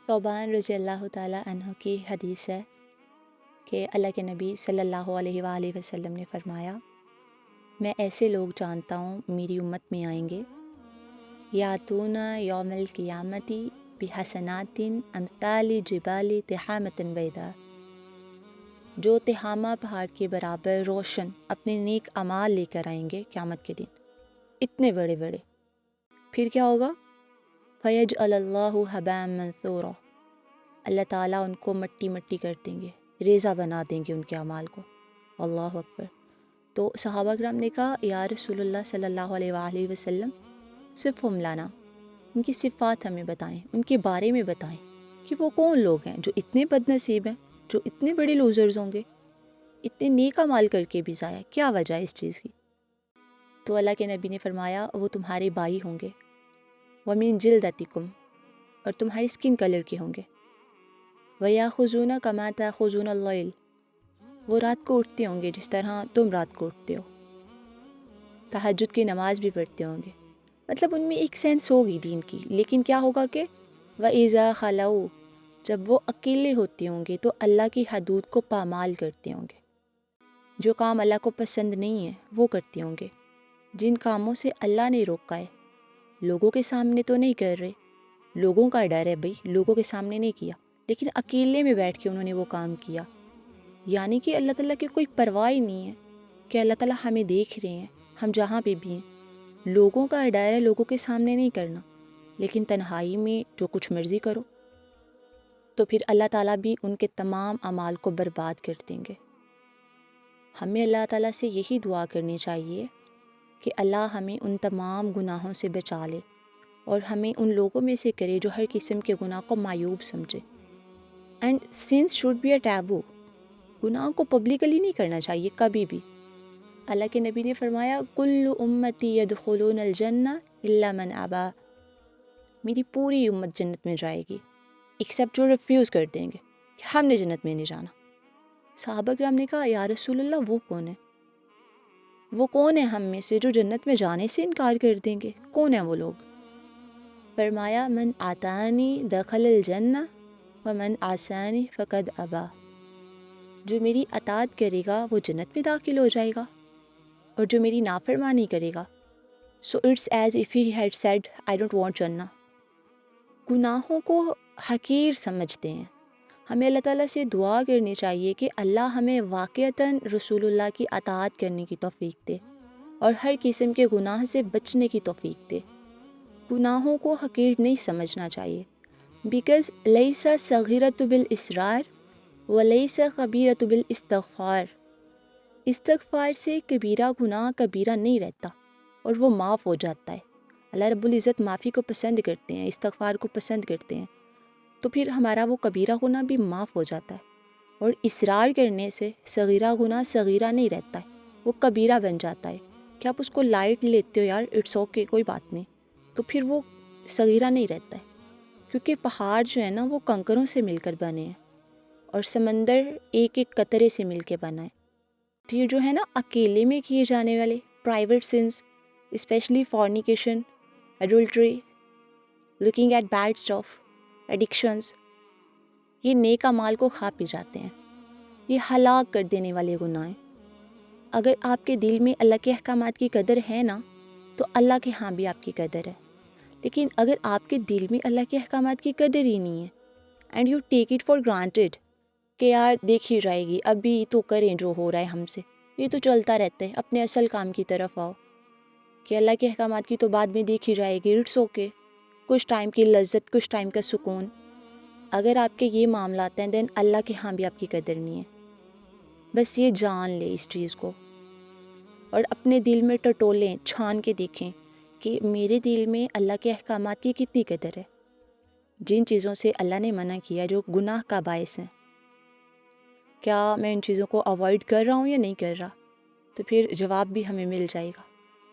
ثوبان رضی اللہ تعالیٰ عنہ کی حدیث ہے کہ اللہ کے نبی صلی اللہ علیہ وآلہ وسلم نے فرمایا، میں ایسے لوگ جانتا ہوں میری امت میں آئیں گے، یاتون یوم القیامتی بحسنات امثال جبال تہامۃ بیضاء، جو تہامہ پہاڑ کے برابر روشن اپنے نیک اعمال لے کر آئیں گے قیامت کے دن، اتنے بڑے بڑے۔ پھر کیا ہوگا؟ فیجعل اللہ ھباء منثورا، اللہ تعالیٰ ان کو مٹی مٹی کر دیں گے، ریزہ بنا دیں گے ان کے اعمال کو۔ اللہ اکبر۔ تو صحابہ کرام نے کہا، یا رسول اللہ صلی اللہ علیہ وآلہ وسلم، صفہم لنا، ان کی صفات ہمیں بتائیں، ان کے بارے میں بتائیں کہ وہ کون لوگ ہیں جو اتنے بد نصیب ہیں، جو اتنے بڑے لوزرز ہوں گے، اتنے نیک اعمال کر کے بھی ضائع، کیا وجہ ہے اس چیز کی؟ تو اللہ کے نبی نے فرمایا، وہ تمہارے بھائی ہوں گے، وَمِن جِلْدَتِكُمْ، اور تمہاری اسکن کلر کے ہوں گے، وَيَأْخُذُونَ كَمَا تَأْخُذُونَ اللَّيْلَ، وہ رات کو اٹھتے ہوں گے جس طرح تم رات کو اٹھتے ہو، تہجد کی نماز بھی پڑھتے ہوں گے، مطلب ان میں ایک سینس ہوگی دین کی۔ لیکن کیا ہوگا کہ وَإِذَا خَلَوْا، جب وہ اکیلے ہوتے ہوں گے تو اللہ کی حدود کو پامال کرتے ہوں گے، جو کام اللہ کو پسند نہیں ہے وہ کرتے ہوں گے، جن کاموں سے اللہ نے روکا ہے، لوگوں کے سامنے تو نہیں کر رہے، لوگوں کا ڈر ہے بھئی، لوگوں کے سامنے نہیں کیا، لیکن اکیلے میں بیٹھ کے انہوں نے وہ کام کیا، یعنی کہ اللہ تعالیٰ کی کوئی پرواہ ہی نہیں ہے کہ اللہ تعالیٰ ہمیں دیکھ رہے ہیں، ہم جہاں پہ بھی ہیں، لوگوں کا ڈر ہے، لوگوں کے سامنے نہیں کرنا، لیکن تنہائی میں جو کچھ مرضی کرو، تو پھر اللہ تعالیٰ بھی ان کے تمام اعمال کو برباد کر دیں گے۔ ہمیں اللہ تعالیٰ سے یہی دعا کرنی چاہیے کہ اللہ ہمیں ان تمام گناہوں سے بچا لے، اور ہمیں ان لوگوں میں سے کرے جو ہر قسم کے گناہ کو معیوب سمجھے۔ And sins should be a taboo, گناہ کو پبلکلی نہیں کرنا چاہیے کبھی بھی۔ اللہ کے نبی نے فرمایا، کل امتی یدخلون الجنہ الا من ابا، میری پوری امت جنت میں جائے گی ایکسیپٹ جو ریفیوز کر دیں گے کہ ہم نے جنت میں نہیں جانا۔ صحابہ کرام نے کہا، یا رسول اللہ، وہ کون ہے؟ وہ کون ہے ہم میں سے جو جنت میں جانے سے انکار کر دیں گے؟ کون ہیں وہ لوگ؟ فرمایا، من آتانی دخل الجنہ ومن عصانی فقد ابا، جو میری اطاعت کرے گا وہ جنت میں داخل ہو جائے گا، اور جو میری نافرمانی کرے گا، so it's as if he had said I don't want جنہ۔ گناہوں کو حقیر سمجھتے ہیں۔ ہمیں اللہ تعالیٰ سے دعا کرنی چاہیے کہ اللہ ہمیں واقعتاً رسول اللہ کی اطاعت کرنے کی توفیق دے، اور ہر قسم کے گناہ سے بچنے کی توفیق دے۔ گناہوں کو حقیر نہیں سمجھنا چاہیے، بیکاز لیس صغیرۃ بالاصرار ولیس کبیرۃ بالاستغفار، استغفار سے کبیرہ گناہ کبیرہ نہیں رہتا اور وہ معاف ہو جاتا ہے۔ اللہ رب العزت معافی کو پسند کرتے ہیں، استغفار کو پسند کرتے ہیں، تو پھر ہمارا وہ کبیرہ گناہ بھی معاف ہو جاتا ہے، اور اصرار کرنے سے صغیرہ گناہ صغیرہ نہیں رہتا ہے، وہ کبیرہ بن جاتا ہے کہ آپ اس کو لائٹ لیتے ہو، یار اٹس اوکے، کوئی بات نہیں، تو پھر وہ صغیرہ نہیں رہتا ہے، کیونکہ پہاڑ جو ہے نا وہ کنکروں سے مل کر بنے ہیں، اور سمندر ایک ایک قطرے سے مل کے بنا ہے۔ تو یہ جو ہے نا اکیلے میں کیے جانے والے private sins, especially fornication, adultery, looking at bad stuff, addictions, یہ نیک اعمال کو کھا پی جاتے ہیں، یہ ہلاک کر دینے والے گناہ ہیں۔ اگر آپ کے دل میں اللہ کے احکامات کی قدر ہے نا، تو اللہ کے ہاں بھی آپ کی قدر ہے، لیکن اگر آپ کے دل میں اللہ کے احکامات کی قدر ہی نہیں ہے، and you take it for granted کہ یار دیکھی جائے گی، ابھی تو کریں جو ہو رہا ہے ہم سے، یہ تو چلتا رہتا ہے، اپنے اصل کام کی طرف آؤ، کہ اللہ کے احکامات کی تو بعد میں دیکھی جائے گی، اٹس اوکے، کچھ ٹائم کی لذت، کچھ ٹائم کا سکون۔ اگر آپ کے یہ معاملات ہیں، دین اللہ کے ہاں بھی آپ کی قدر نہیں ہے۔ بس یہ جان لے اس چیز کو، اور اپنے دل میں ٹٹولیں، چھان کے دیکھیں کہ میرے دل میں اللہ کے احکامات کی کتنی قدر ہے، جن چیزوں سے اللہ نے منع کیا جو گناہ کا باعث ہیں، کیا میں ان چیزوں کو اوائڈ کر رہا ہوں یا نہیں کر رہا؟ تو پھر جواب بھی ہمیں مل جائے گا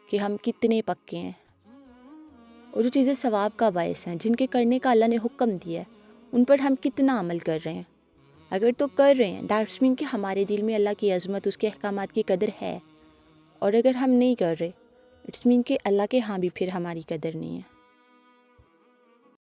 کہ ہم کتنے پکے ہیں، اور جو چیزیں ثواب کا باعث ہیں، جن کے کرنے کا اللہ نے حکم دیا ہے، ان پر ہم کتنا عمل کر رہے ہیں۔ اگر تو کر رہے ہیں، دیٹس مین کہ ہمارے دل میں اللہ کی عظمت، اس کے احکامات کی قدر ہے، اور اگر ہم نہیں کر رہے، اٹس مین کہ اللہ کے ہاں بھی پھر ہماری قدر نہیں ہے۔